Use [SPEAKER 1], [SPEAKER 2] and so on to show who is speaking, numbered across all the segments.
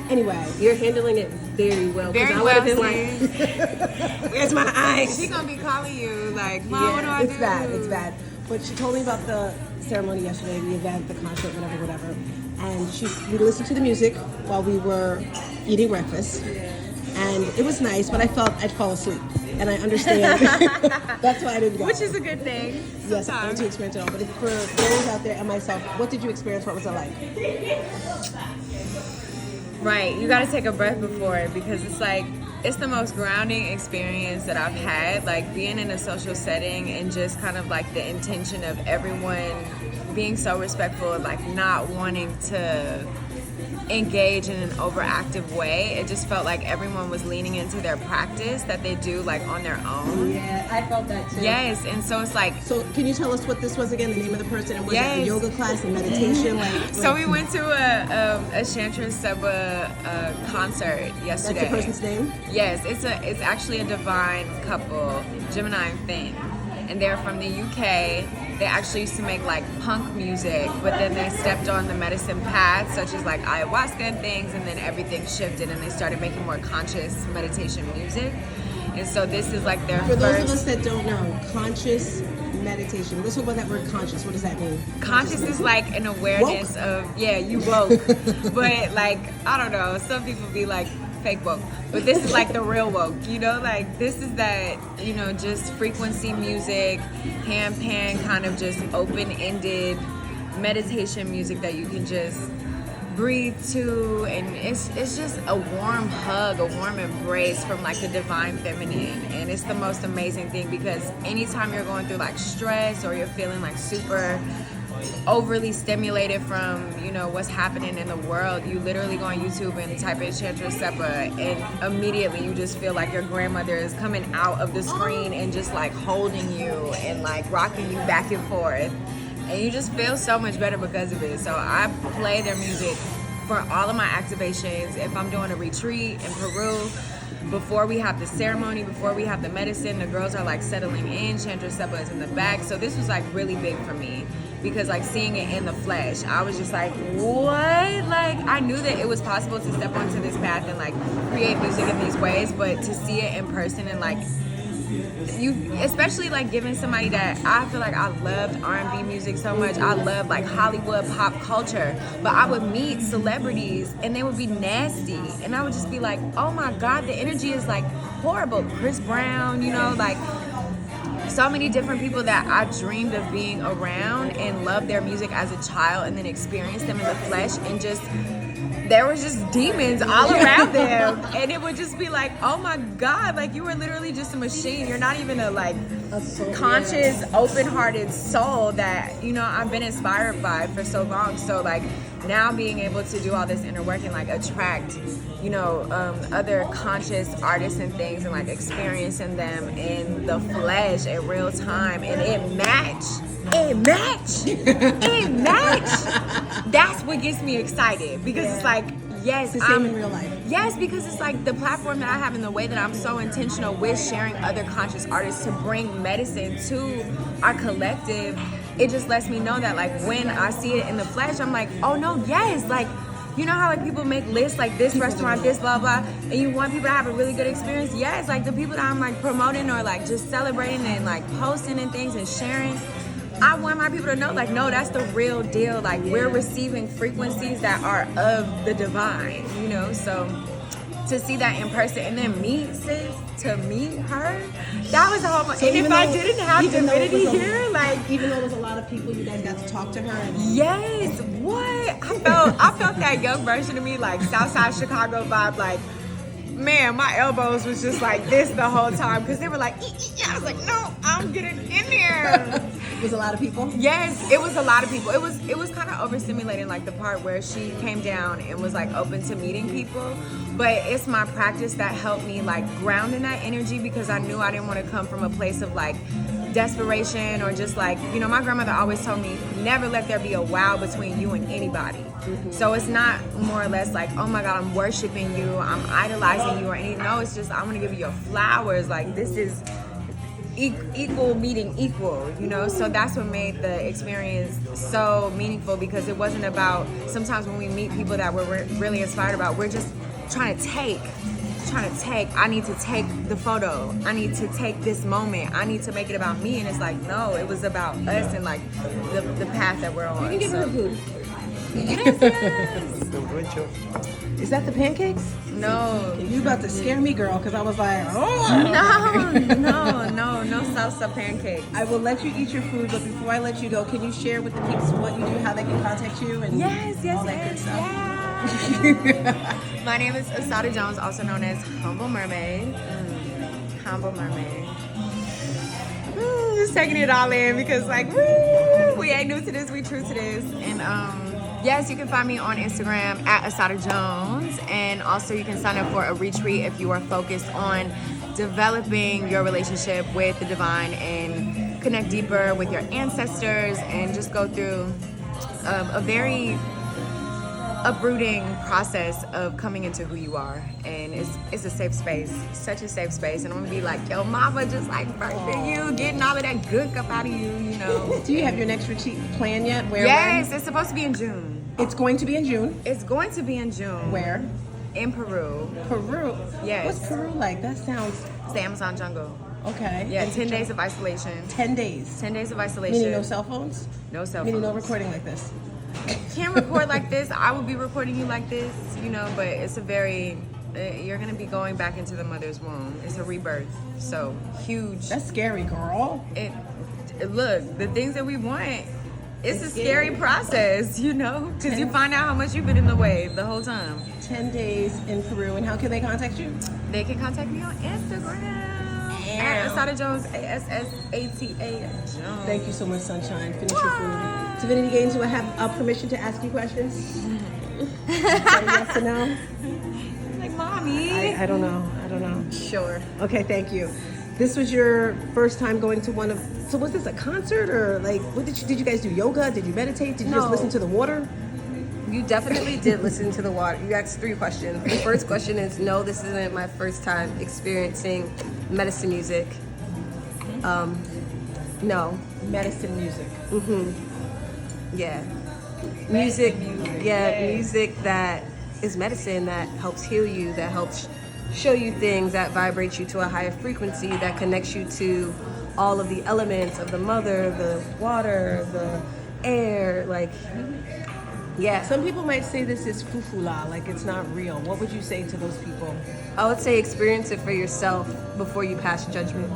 [SPEAKER 1] Anyway,
[SPEAKER 2] You're handling it very well.
[SPEAKER 3] Very
[SPEAKER 2] I
[SPEAKER 3] well,
[SPEAKER 2] would have been like, where's my eyes?
[SPEAKER 3] She's gonna be calling you like, Mom, what do I
[SPEAKER 1] it's
[SPEAKER 3] do?
[SPEAKER 1] bad. It's bad. But she told me about the ceremony yesterday, the event, the concert, whatever. And we listened to the music while we were eating breakfast. And it was nice, but I felt I'd fall asleep. And I understand. That's why I didn't go.
[SPEAKER 3] Which is a good thing.
[SPEAKER 1] Yes, I wanted to experience it all. But for those out there and myself, what did you experience? What was it like?
[SPEAKER 3] Right, you got to take a breath before it because it's the most grounding experience that I've had. Like being in a social setting and just kind of like the intention of everyone being so respectful of like not wanting to engage in an overactive way. It just felt like everyone was leaning into their practice that they do like on their own.
[SPEAKER 2] Yeah, I felt that too.
[SPEAKER 3] Yes, and so it's like.
[SPEAKER 1] So can you tell us what this was again? The name of the person? And was it
[SPEAKER 3] Yes.
[SPEAKER 1] a yoga class and meditation?
[SPEAKER 3] So we went to a Chantress Seba concert yesterday.
[SPEAKER 1] That's the person's name?
[SPEAKER 3] Yes, it's actually a divine couple, Gemini and Finn, and they're from the UK. They actually used to make like punk music, but then they stepped on the medicine path, such as like ayahuasca and things, and then everything shifted and they started making more conscious meditation music. And so this is like their
[SPEAKER 1] For
[SPEAKER 3] first.
[SPEAKER 1] those of us that don't know, conscious meditation. Let's talk about that word conscious. What does that mean?
[SPEAKER 3] Conscious is like an awareness of, you woke. But like, I don't know, some people be like fake woke. But this is like the real woke, like this is that, just frequency music, hand-pan kind of just open-ended meditation music that you can just breathe to, and it's just a warm hug, a warm embrace from like the divine feminine. And it's the most amazing thing because anytime you're going through like stress or you're feeling like super overly stimulated from what's happening in the world, you literally go on YouTube and type in Chantress Seba and immediately you just feel like your grandmother is coming out of the screen and just like holding you and like rocking you back and forth. And you just feel so much better because of it. So I play their music for all of my activations. If I'm doing a retreat in Peru, before we have the ceremony, before we have the medicine, the girls are like settling in. Chantress Seba is in the back. So this was like really big for me because like seeing it in the flesh, I was just like, what? Like I knew that it was possible to step onto this path and like create music in these ways, but to see it in person and like you, especially like giving somebody that I feel like I loved R&B music so much. I love like Hollywood pop culture, but I would meet celebrities and they would be nasty and I would just be like, oh my God, the energy is like horrible. Chris Brown, like so many different people that I dreamed of being around and loved their music as a child and then experienced them in the flesh and just there was just demons all around them and it would just be like, oh my God, like you were literally just a machine. You're not even a soul, conscious, open-hearted soul that I've been inspired by for so long. So like now being able to do all this inner work and like attract other conscious artists and things and like experiencing them in the flesh in real time and it match. That's what gets me excited because it's like, yes,
[SPEAKER 1] it's the same in real life.
[SPEAKER 3] Yes, because it's like the platform that I have and the way that I'm so intentional with sharing other conscious artists to bring medicine to our collective. It just lets me know that like when I see it in the flesh, I'm like, oh no, yes, like you know how like people make lists like this restaurant, this blah blah, and you want people to have a really good experience. Yes, like the people that I'm like promoting or like just celebrating and like posting and things and sharing, I want my people to know, like, no, that's the real deal. Like, we're receiving frequencies that are of the divine, So to see that in person and then meet her, that was a whole. So and if I didn't have divinity here, like,
[SPEAKER 1] even though there's a lot of people, you guys got to talk to her. And
[SPEAKER 3] yes, what I felt that young version of me, like Southside Chicago vibe, like. Man, my elbows was just like this the whole time because they were like, I was like, no, I'm getting in there.
[SPEAKER 1] Was a lot of people?
[SPEAKER 3] Yes, it was a lot of people. It was kind of overstimulating, like the part where she came down and was like open to meeting people. But it's my practice that helped me like ground in that energy because I knew I didn't want to come from a place of like desperation or just like, my grandmother always told me, never let there be a wow between you and anybody. Mm-hmm. So it's not more or less like, oh my God, I'm worshiping you, I'm idolizing you or anything. No, it's just, I want to give you your flowers. Like this is equal meeting equal, you know. So that's what made the experience so meaningful, because it wasn't about, sometimes when we meet people that we're really inspired about, we're just trying to take. I need to take the photo. I need to take this moment. I need to make it about me. And it's like, no, it was about us and like the path that we're on.
[SPEAKER 1] You can give her food.
[SPEAKER 3] Yes.
[SPEAKER 1] Is that the pancakes?
[SPEAKER 3] No.
[SPEAKER 1] You about to scare me, girl, because I was like, oh.
[SPEAKER 3] No salsa pancakes.
[SPEAKER 1] I will let you eat your food, but before I let you go, can you share with the peeps what you do, how they can contact you, and all that good stuff?
[SPEAKER 3] My name is Assata Jones, also known as Humble Mermaid. Humble Mermaid. Just taking it all in because, like, woo, we ain't new to this, we true to this. And yes, you can find me on Instagram at Assata Jones, and also you can sign up for a retreat if you are focused on developing your relationship with the divine and connect deeper with your ancestors and just go through a very uprooting process of coming into who you are. And it's a safe space, such a safe space. And I'm gonna be like, yo, mama, just like birthing you, getting all of that good up out of you, you know.
[SPEAKER 1] Do you have your next retreat plan yet? Where?
[SPEAKER 3] Yes,
[SPEAKER 1] when?
[SPEAKER 3] it's supposed to be in June.
[SPEAKER 1] It's going to be in June.
[SPEAKER 3] It's going to be in June.
[SPEAKER 1] Where?
[SPEAKER 3] In Peru.
[SPEAKER 1] Peru.
[SPEAKER 3] Yes.
[SPEAKER 1] What's Peru like? That sounds.
[SPEAKER 3] It's the Amazon jungle.
[SPEAKER 1] Okay.
[SPEAKER 3] Yeah,
[SPEAKER 1] And
[SPEAKER 3] 10 days of isolation.
[SPEAKER 1] 10 days.
[SPEAKER 3] 10 days of isolation.
[SPEAKER 1] Meaning no cell phones?
[SPEAKER 3] No cell phones.
[SPEAKER 1] Meaning no recording like this.
[SPEAKER 3] Can't record like this. I will be recording you like this, you know, but it's a very, you're going to be going back into the mother's womb. It's a rebirth. So huge.
[SPEAKER 1] That's scary, girl.
[SPEAKER 3] Look, the things that we want, it's a scary process, you know, because you find out how much you've been in the way the whole time.
[SPEAKER 1] 10 days in Peru. And how can they contact you?
[SPEAKER 3] They can contact me on Instagram. At Assata Jones, ASSATA Jones.
[SPEAKER 1] Thank you so much, Sunshine. Finish your food. Divinity Gaines, do I have permission to ask you questions? Say yes or no?
[SPEAKER 3] Like, mommy.
[SPEAKER 1] I don't know.
[SPEAKER 3] Sure.
[SPEAKER 1] Okay, thank you. This was your first time going to one of, so was this a concert or like, what did you guys do? Yoga? Did you meditate? Did you just
[SPEAKER 2] No.
[SPEAKER 1] listen to the water?
[SPEAKER 2] You definitely did listen to the water. You asked 3 questions. The first question is, no, this isn't my first time experiencing medicine music. No.
[SPEAKER 1] Medicine music.
[SPEAKER 2] Yeah. Music, music that is medicine, that helps heal you, that helps show you things, that vibrates you to a higher frequency, that connects you to all of the elements of the mother, the water, the air, like, yeah.
[SPEAKER 1] Some people might say this is fufula, like it's not real. What would you say to those people?
[SPEAKER 2] I would say experience it for yourself before you pass judgment.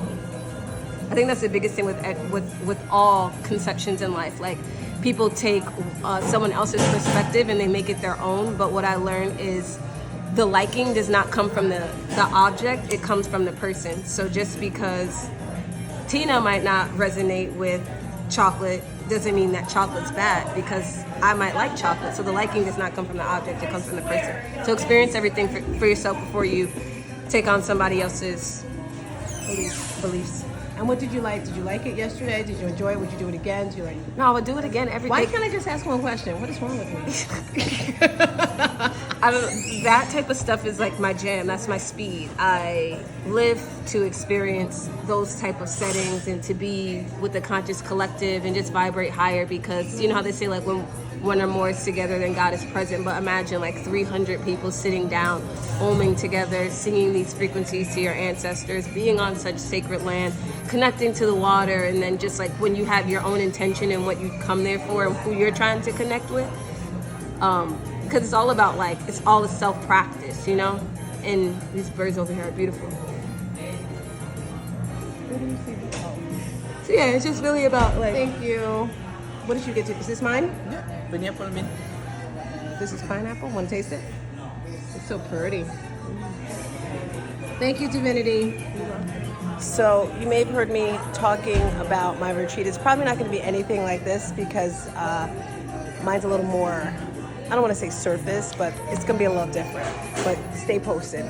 [SPEAKER 2] I think that's the biggest thing with all conceptions in life. Like, people take someone else's perspective and they make it their own. But what I learned is the liking does not come from the object; it comes from the person. So just because Tina might not resonate with chocolate doesn't mean that chocolate's bad, because I might like chocolate. So the liking does not come from the object, it comes from the person. So experience everything for yourself before you take on somebody else's beliefs.
[SPEAKER 1] And what did you like? Did you like it yesterday? Did you enjoy it? Would you do it again? Did you like?
[SPEAKER 2] No, I would do it again every day.
[SPEAKER 1] Why can't I just ask one question? What is wrong with me?
[SPEAKER 2] That type of stuff is like my jam. That's my speed. I live to experience those type of settings and to be with the conscious collective and just vibrate higher, because you know how they say, like, when one or more is together, then God is present. But imagine like 300 people sitting down, oming together, singing these frequencies to your ancestors, being on such sacred land, connecting to the water, and then just like when you have your own intention and what you come there for and who you're trying to connect with. Because it's all about, like, it's all a self-practice, you know? And these birds over here are beautiful. So yeah, it's just really about, like...
[SPEAKER 1] Thank you. What did you get to? Is this mine?
[SPEAKER 4] Yeah, pineapple mint.
[SPEAKER 1] This is pineapple. Want to taste it? It's so pretty. Thank you, Divinity. So you may have heard me talking about my retreat. It's probably not going to be anything like this because mine's a little more, I don't want to say surface, but it's going to be a little different. But stay posted.